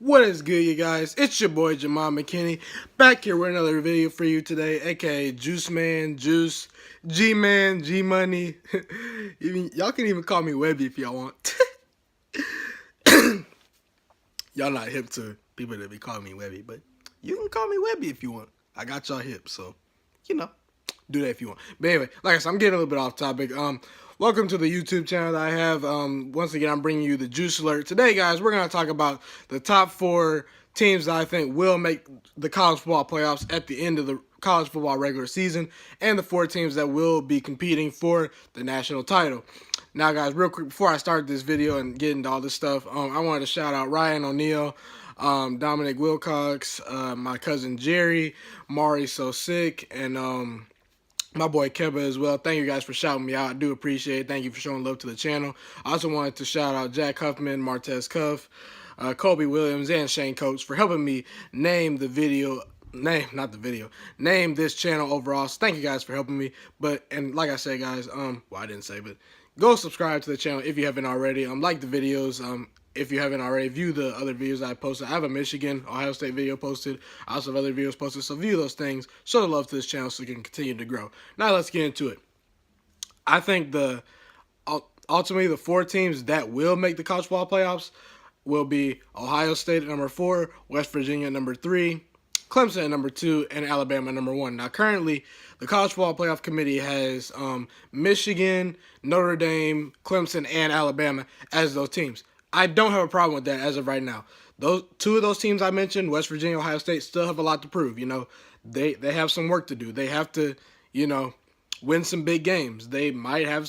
What is good, you guys? It's your boy Ghiman Mckinney back here with another video for you today, aka Juice Man, Juice, G Man, G Money. Y'all can even call me Webby if y'all want. Y'all not hip to people that be calling me Webby, but you can call me Webby if you want. I got y'all hip, so do that if you want. But anyway, like I said, I'm getting a little bit off topic. Welcome to the YouTube channel that I have. Once again, I'm bringing you the Juice Alert. Today, guys, we're going to talk about the top 4 teams that I think will make the college football playoffs at the end of the college football regular season, and the 4 teams that will be competing for the national title. Now, guys, real quick, before I start this video and get into all this stuff, I wanted to shout out Ryan O'Neal, Dominic Wilcox, my cousin Jerry, Mari So Sick, and my boy Keba as well. Thank you guys for shouting me out. I do appreciate it. Thank you for showing love to the channel. I also wanted to shout out Jack Huffman, Martez Cuff, Kobe Williams, and Shane Coates for helping me name this channel overall. So thank you guys for helping me. And like I said, guys, I didn't say, but go subscribe to the channel if you haven't already. Like the videos. If you haven't already, view the other videos I posted. I have a Michigan, Ohio State video posted. I also have other videos posted, so view those things. Show the love to this channel so we can continue to grow. Now let's get into it. I think ultimately the 4 teams that will make the college football playoffs will be Ohio State at number 4, West Virginia at number 3, Clemson at number 2, and Alabama at number 1. Now currently, the College Football Playoff Committee has Michigan, Notre Dame, Clemson, and Alabama as those teams. I don't have a problem with that as of right now. Those 2 of those teams I mentioned, West Virginia, Ohio State, still have a lot to prove. They have some work to do. They have to, win some big games. They might have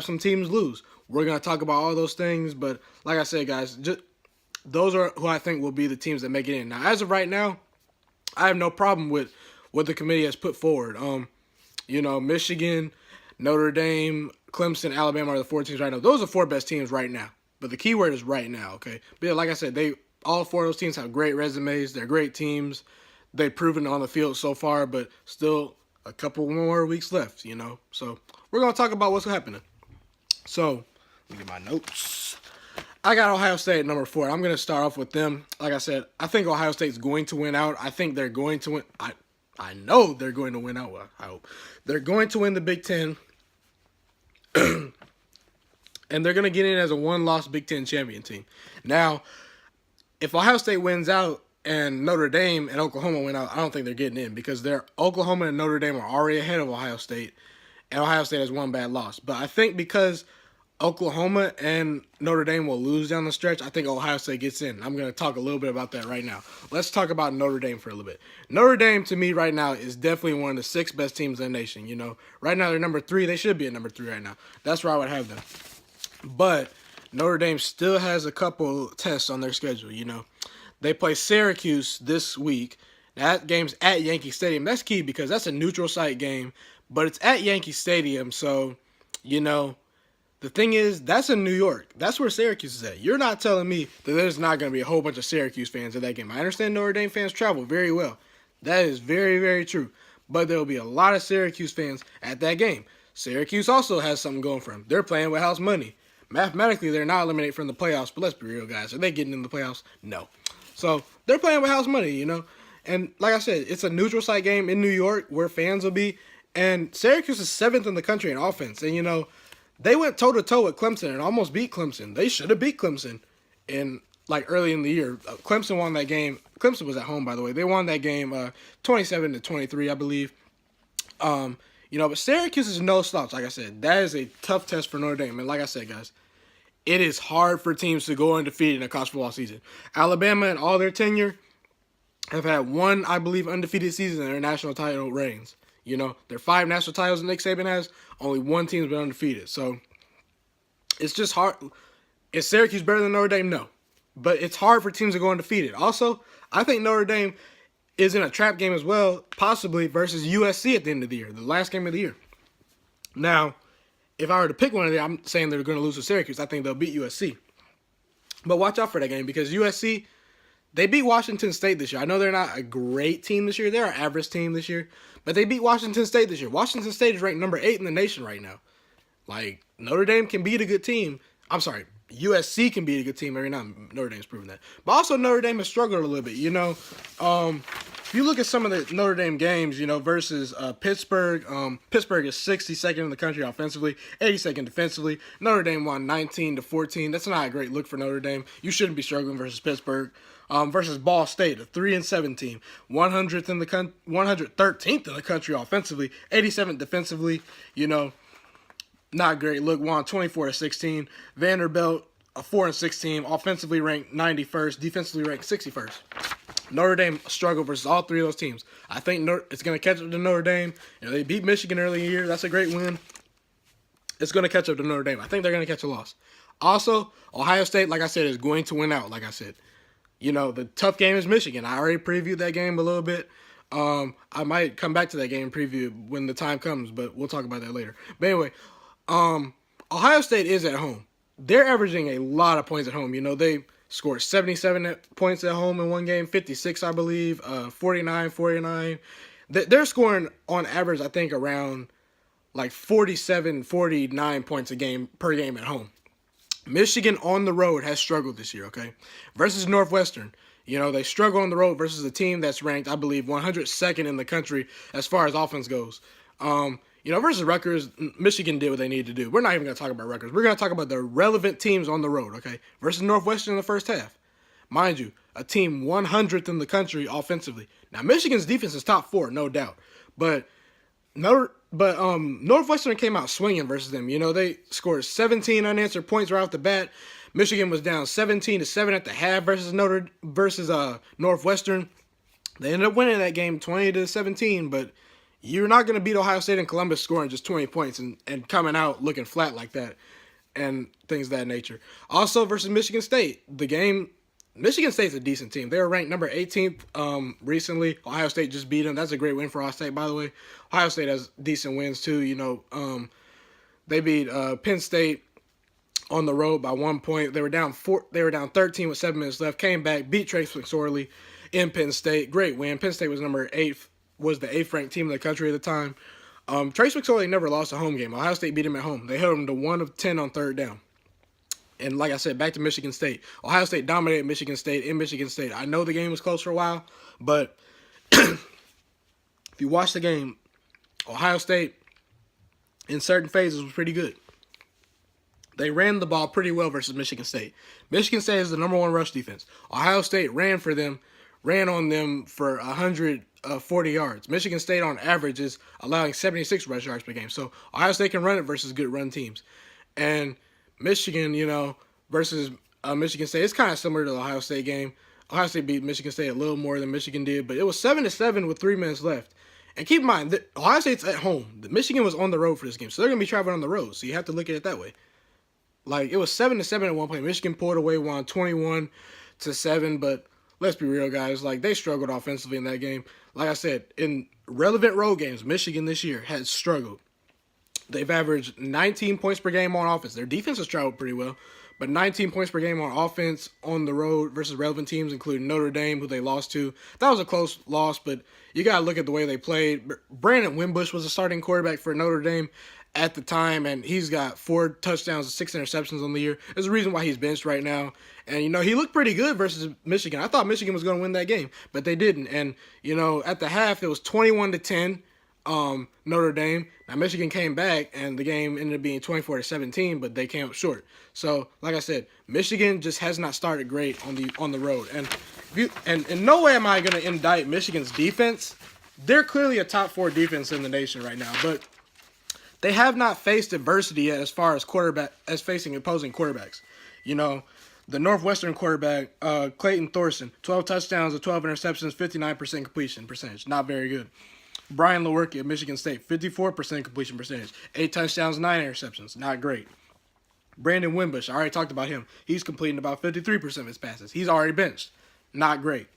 some teams lose. We're going to talk about all those things, but like I said, guys, those are who I think will be the teams that make it in. Now, as of right now, I have no problem with what the committee has put forward. Michigan, Notre Dame, Clemson, Alabama are the 4 teams right now. Those are the 4 best teams right now. But the key word is right now, okay? But yeah, like I said, all 4 of those teams have great resumes. They're great teams. They've proven it on the field so far, but still a couple more weeks left, So we're going to talk about what's happening. So, let me get my notes. I got Ohio State at number 4. I'm going to start off with them. Like I said, I think Ohio State's going to win out. I think they're going to win. I know they're going to win out. Well, I hope. They're going to win the Big Ten. And they're going to get in as a 1-loss Big Ten champion team. Now, if Ohio State wins out and Notre Dame and Oklahoma win out, I don't think they're getting in because Oklahoma and Notre Dame are already ahead of Ohio State, and Ohio State has 1 bad loss. But I think because Oklahoma and Notre Dame will lose down the stretch, I think Ohio State gets in. I'm going to talk a little bit about that right now. Let's talk about Notre Dame for a little bit. Notre Dame, to me, right now, is definitely one of the 6 best teams in the nation. Right now they're number 3. They should be at number 3 right now. That's where I would have them. But Notre Dame still has a couple tests on their schedule, They play Syracuse this week. That game's at Yankee Stadium. That's key because that's a neutral site game, but it's at Yankee Stadium. So, the thing is, that's in New York. That's where Syracuse is at. You're not telling me that there's not going to be a whole bunch of Syracuse fans at that game. I understand Notre Dame fans travel very well. That is very, very true. But there will be a lot of Syracuse fans at that game. Syracuse also has something going for them. They're playing with house money. Mathematically, they're not eliminated from the playoffs, but let's be real, guys. Are they getting in the playoffs? No. So, they're playing with house money, And like I said, it's a neutral site game in New York where fans will be. And Syracuse is 7th in the country in offense. And, they went toe-to-toe with Clemson and almost beat Clemson. They should have beat Clemson early in the year. Clemson won that game. Clemson was at home, by the way. They won that game 27-23, I believe. But Syracuse is no slouch, like I said. That is a tough test for Notre Dame. And like I said, guys, it is hard for teams to go undefeated in a college football season. Alabama, in all their tenure, have had 1, I believe, undefeated season in their national title reigns. There are 5 national titles that Nick Saban has. Only 1 team's been undefeated. So, it's just hard. Is Syracuse better than Notre Dame? No. But it's hard for teams to go undefeated. Also, I think Notre Dame is in a trap game as well, possibly versus USC at the end of the year, the last game of the year. Now, if I were to pick one of them, I'm saying they're going to lose to Syracuse. I think they'll beat USC. But watch out for that game because USC, they beat Washington State this year. I know they're not a great team this year. They're an average team this year. But they beat Washington State this year. Washington State is ranked number 8 in the nation right now. Notre Dame can beat a good team. I'm sorry. USC can be a good team every now and then. Notre Dame's proven that. But also Notre Dame has struggled a little bit, If you look at some of the Notre Dame games, versus Pittsburgh, Pittsburgh is 62nd in the country offensively, 82nd defensively. Notre Dame won 19-14. That's not a great look for Notre Dame. You shouldn't be struggling versus Pittsburgh. Versus Ball State, a 3-7 team, 113th in the country offensively, 87th defensively. Not a great look. Won 24-16. Vanderbilt, a 4-6 team, offensively ranked 91st, defensively ranked 61st. Notre Dame struggled versus all three of those teams. I think it's going to catch up to Notre Dame. They beat Michigan early in the year. That's a great win. It's going to catch up to Notre Dame. I think they're going to catch a loss. Also, Ohio State, like I said, is going to win out, like I said. The tough game is Michigan. I already previewed that game a little bit. I might come back to that game preview when the time comes, but we'll talk about that later. But anyway, Ohio State is at home. They're averaging a lot of points at home. They scored 77 points at home in one game, 56, I believe, 49. They're scoring on average, I think, around like 47, 49 points per game at home. Michigan on the road has struggled this year, okay? Versus Northwestern. They struggle on the road versus a team that's ranked, I believe, 102nd in the country as far as offense goes. Versus Rutgers, Michigan did what they needed to do. We're not even going to talk about Rutgers. We're going to talk about the relevant teams on the road, okay? Versus Northwestern in the first half. Mind you, a team 100th in the country offensively. Now, Michigan's defense is top 4, no doubt. But Northwestern came out swinging versus them. They scored 17 unanswered points right off the bat. Michigan was down 17-7 at the half versus Northwestern. They ended up winning that game 20-17, but you're not going to beat Ohio State and Columbus scoring just 20 points and coming out looking flat like that and things of that nature. Also versus Michigan State, Michigan State's a decent team. They were ranked number 18th recently. Ohio State just beat them. That's a great win for Ohio State, by the way. Ohio State has decent wins, too. They beat Penn State on the road by 1 point. They were down 13 with 7 minutes left. Came back, beat Trace McSorley in Penn State. Great win. Penn State was the 8th ranked team in the country at the time. Trace McSorley never lost a home game. Ohio State beat him at home. They held him to 1 of 10 on third down. And like I said, back to Michigan State. Ohio State dominated Michigan State in Michigan State. I know the game was close for a while, but if you watch the game, Ohio State in certain phases was pretty good. They ran the ball pretty well versus Michigan State. Michigan State is the number 1 rush defense. Ohio State ran on them for 140 yards. Michigan State on average is allowing 76 rush yards per game. So Ohio State can run it versus good run teams. And Michigan, versus Michigan State, it's kind of similar to the Ohio State game. Ohio State beat Michigan State a little more than Michigan did, but it was 7-7 with 3 minutes left. And keep in mind, that Ohio State's at home. Michigan was on the road for this game, so they're going to be traveling on the road, so you have to look at it that way. Like, it was 7-7 at one point. Michigan pulled away, won 21-7, but let's be real, guys. Like, they struggled offensively in that game. Like I said, in relevant road games, Michigan this year has struggled. They've averaged 19 points per game on offense. Their defense has traveled pretty well, but 19 points per game on offense on the road versus relevant teams, including Notre Dame, who they lost to. That was a close loss, but you got to look at the way they played. Brandon Wimbush was a starting quarterback for Notre Dame at the time, and he's got 4 touchdowns and 6 interceptions on the year. There's a reason why he's benched right now. And, he looked pretty good versus Michigan. I thought Michigan was going to win that game, but they didn't. And, at the half, it was 21-10. Notre Dame. Now Michigan came back and the game ended up being 24-17, but they came up short. So, like I said, Michigan just has not started great on the road. And in no way am I going to indict Michigan's defense. They're clearly a top 4 defense in the nation right now, but they have not faced adversity yet as far as facing opposing quarterbacks. The Northwestern quarterback, Clayton Thorson, 12 touchdowns and 12 interceptions, 59% completion percentage. Not very good. Brian Lewerke at Michigan State, 54% completion percentage, 8 touchdowns, 9 interceptions. Not great. Brandon Wimbush, I already talked about him. He's completing about 53% of his passes. He's already benched. Not great.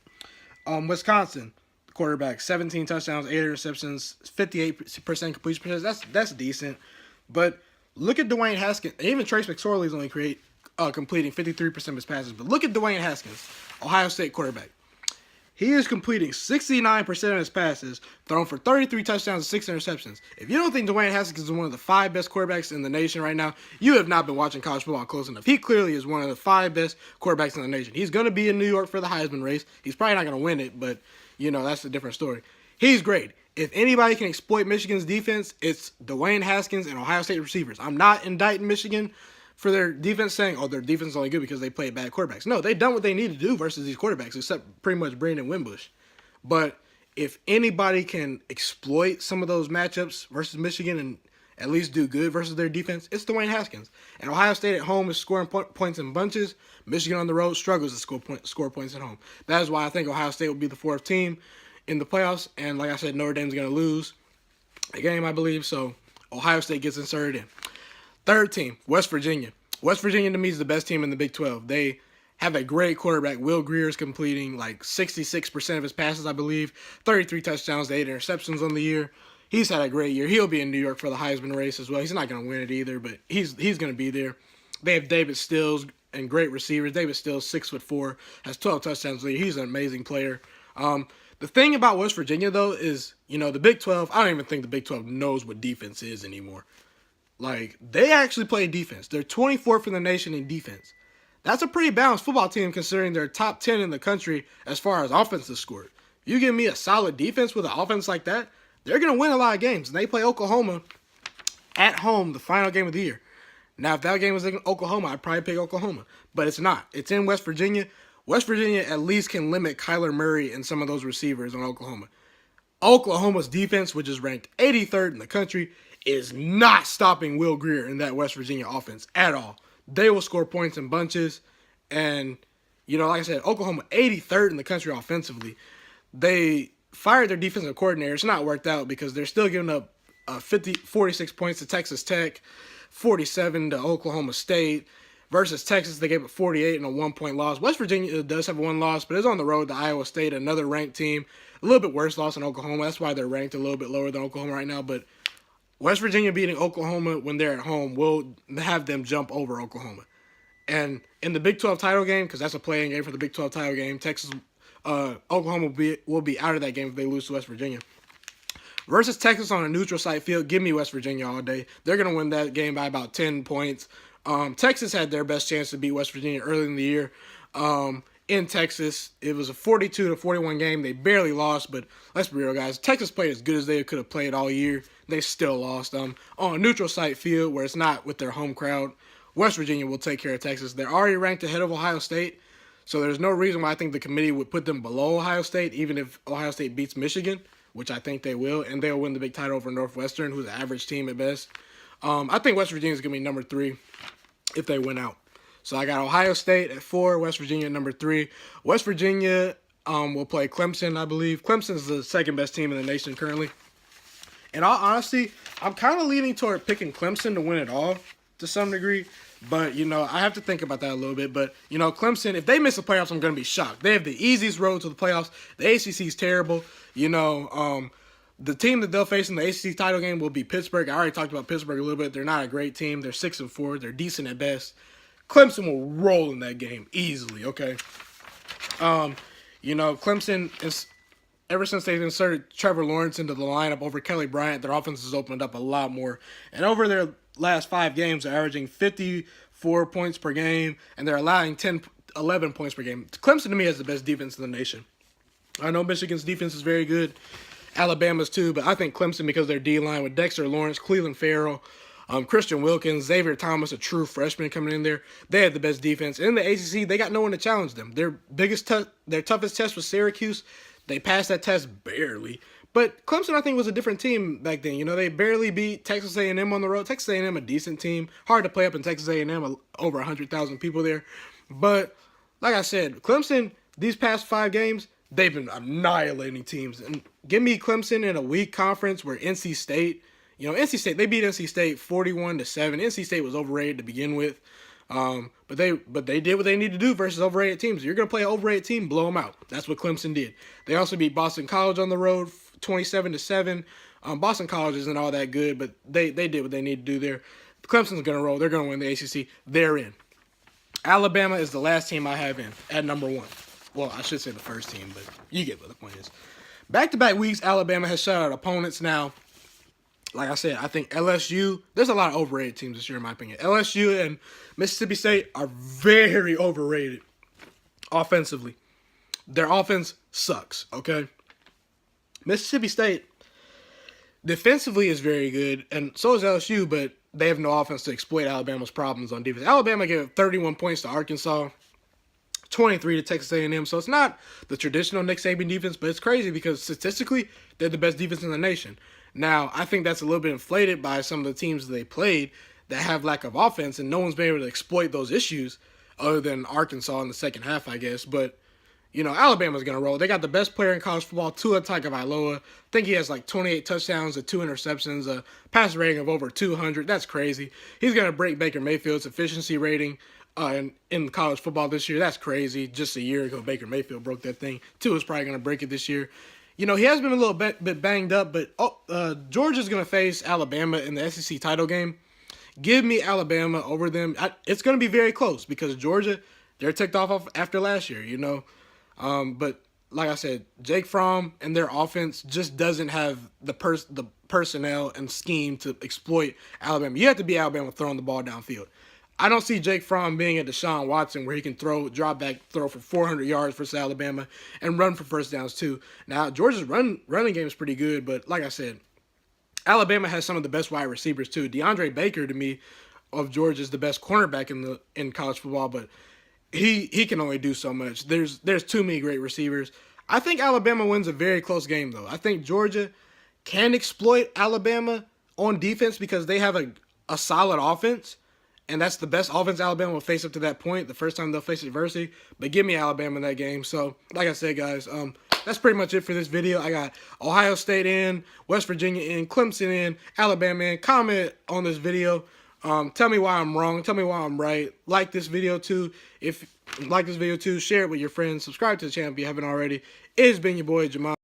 Wisconsin, quarterback, 17 touchdowns, 8 interceptions, 58% completion percentage. That's decent. But look at Dwayne Haskins. Even Trace McSorley is only completing 53% of his passes. But look at Dwayne Haskins, Ohio State quarterback. He is completing 69% of his passes, thrown for 33 touchdowns and 6 interceptions. If you don't think Dwayne Haskins is one of the 5 best quarterbacks in the nation right now, you have not been watching college football close enough. He clearly is one of the 5 best quarterbacks in the nation. He's going to be in New York for the Heisman race. He's probably not going to win it, but, that's a different story. He's great. If anybody can exploit Michigan's defense, it's Dwayne Haskins and Ohio State receivers. I'm not indicting Michigan for their defense, saying, their defense is only good because they play bad quarterbacks. No, they've done what they need to do versus these quarterbacks, except pretty much Brandon Wimbush. But if anybody can exploit some of those matchups versus Michigan and at least do good versus their defense, it's Dwayne Haskins. And Ohio State at home is scoring points in bunches. Michigan on the road struggles to score points at home. That is why I think Ohio State will be the 4th team in the playoffs. And like I said, Notre Dame's going to lose a game, I believe. So Ohio State gets inserted in. 3rd team, West Virginia. West Virginia, to me, is the best team in the Big 12. They have a great quarterback. Will Greer's completing like 66% of his passes, I believe. 33 touchdowns, 8 interceptions on the year. He's had a great year. He'll be in New York for the Heisman race as well. He's not going to win it either, but he's going to be there. They have David Stills and great receivers. David Stills, 6'4", has 12 touchdowns. He's an amazing player. The thing about West Virginia, though, is, the Big 12, I don't even think the Big 12 knows what defense is anymore. Like, they actually play defense. They're 24th in the nation in defense. That's a pretty balanced football team considering they're top 10 in the country as far as offenses scored. You give me a solid defense with an offense like that, they're going to win a lot of games. And they play Oklahoma at home the final game of the year. Now, if that game was in Oklahoma, I'd probably pick Oklahoma. But it's not. It's in West Virginia. West Virginia at least can limit Kyler Murray and some of those receivers on Oklahoma. Oklahoma's defense, which is ranked 83rd in the country, is not stopping Will Grier in that West Virginia offense at all. They will score points in bunches. And, like I said, Oklahoma 83rd in the country offensively. They fired their defensive coordinator. It's not worked out because they're still giving up 46 points to Texas Tech, 47 to Oklahoma State. Versus Texas, they gave up 48 and a 1-point loss. West Virginia does have one loss, but it's on the road to Iowa State, another ranked team. A little bit worse loss than Oklahoma. That's why they're ranked a little bit lower than Oklahoma right now. But West Virginia beating Oklahoma when they're at home will have them jump over Oklahoma. And in the Big 12 title game, because that's a play-in game for the Big 12 title game, Oklahoma will be out of that game if they lose to West Virginia. Versus Texas on a neutral site field, give me West Virginia all day. They're going to win that game by about 10 points. Texas had their best chance to beat West Virginia early in the year. In Texas, it was a 42-41 game. They barely lost, but let's be real, guys. Texas played as good as they could have played all year. They still lost. On a neutral site field where it's not with their home crowd, West Virginia will take care of Texas. They're already ranked ahead of Ohio State, so there's no reason why I think the committee would put them below Ohio State, even if Ohio State beats Michigan, which I think they will, and they'll win the big title over Northwestern, who's an average team at best. I think West Virginia is going to be number 3 if they win out. So I got Ohio State at 4, West Virginia at number 3. West Virginia will play Clemson, I believe. Clemson's the second best team in the nation currently. In all honesty, I'm kind of leaning toward picking Clemson to win it all to some degree. But, I have to think about that a little bit. But, Clemson, if they miss the playoffs, I'm going to be shocked. They have the easiest road to the playoffs. The ACC is terrible. The team that they'll face in the ACC title game will be Pittsburgh. I already talked about Pittsburgh a little bit. They're not a great team. They're 6-4. They're decent at best. Clemson will roll in that game easily, okay? Clemson is, ever since they've inserted Trevor Lawrence into the lineup over Kelly Bryant, their offense has opened up a lot more. And over their last 5 games, they're averaging 54 points per game, and they're allowing 11 points per game. Clemson, to me, has the best defense in the nation. I know Michigan's defense is very good. Alabama's too, but I think Clemson, because their D-line with Dexter Lawrence, Cleveland Farrell, Christian Wilkins, Xavier Thomas, a true freshman coming in there, they had the best defense. In the ACC, they got no one to challenge them. Their toughest test was Syracuse. They passed that test barely. But Clemson, I think, was a different team back then. They barely beat Texas A&M on the road. Texas A&M, a decent team. Hard to play up in Texas A&M, over 100,000 people there. But, like I said, Clemson, these past 5 games, they've been annihilating teams. And give me Clemson in a weak conference where NC State, they beat NC State 41-7. NC State was overrated to begin with. But they did what they need to do versus overrated teams. You're going to play an overrated team, blow them out. That's what Clemson did. They also beat Boston College on the road 27-7. Boston College isn't all that good, but they did what they need to do there. Clemson's going to roll. They're going to win the ACC. They're in. Alabama is the last team I have in at number 1. Well, I should say the first team, but you get what the point is. Back-to-back weeks, Alabama has shut out opponents. Now, like I said, I think LSU, there's a lot of overrated teams this year, in my opinion. LSU and Mississippi State are very overrated offensively. Their offense sucks, okay? Mississippi State defensively is very good, and so is LSU, but they have no offense to exploit Alabama's problems on defense. Alabama gave 31 points to Arkansas, 23 to Texas A&M, so it's not the traditional Nick Saban defense, but it's crazy because statistically, they're the best defense in the nation. Now, I think that's a little bit inflated by some of the teams they played that have lack of offense, and no one's been able to exploit those issues other than Arkansas in the second half, I guess. But, you know, Alabama's going to roll. They got the best player in college football, Tua Tagovailoa. I think he has like 28 touchdowns and 2 interceptions, a pass rating of over 200. That's crazy. He's going to break Baker Mayfield's efficiency rating in college football this year. That's crazy. Just a year ago, Baker Mayfield broke that thing. Tua's probably going to break it this year. You know, he has been a little bit banged up, but Georgia's going to face Alabama in the SEC title game. Give me Alabama over them. It's going to be very close because Georgia, they're ticked off after last year, you know. But like I said, Jake Fromm and their offense just doesn't have the personnel and scheme to exploit Alabama. You have to be Alabama throwing the ball downfield. I don't see Jake Fromm being a Deshaun Watson where he can drop back, throw for 400 yards versus Alabama and run for first downs too. Now, Georgia's running game is pretty good, but like I said, Alabama has some of the best wide receivers too. DeAndre Baker, to me, of Georgia is the best cornerback in college football, but he can only do so much. There's too many great receivers. I think Alabama wins a very close game, though. I think Georgia can exploit Alabama on defense because they have a solid offense, and that's the best offense Alabama will face up to that point, the first time they'll face adversity. But give me Alabama in that game. So, like I said, guys, that's pretty much it for this video. I got Ohio State in, West Virginia in, Clemson in, Alabama in. Comment on this video. Tell me why I'm wrong. Tell me why I'm right. Like this video too. If you like this video too, share it with your friends. Subscribe to the channel if you haven't already. It has been your boy, Ghiman.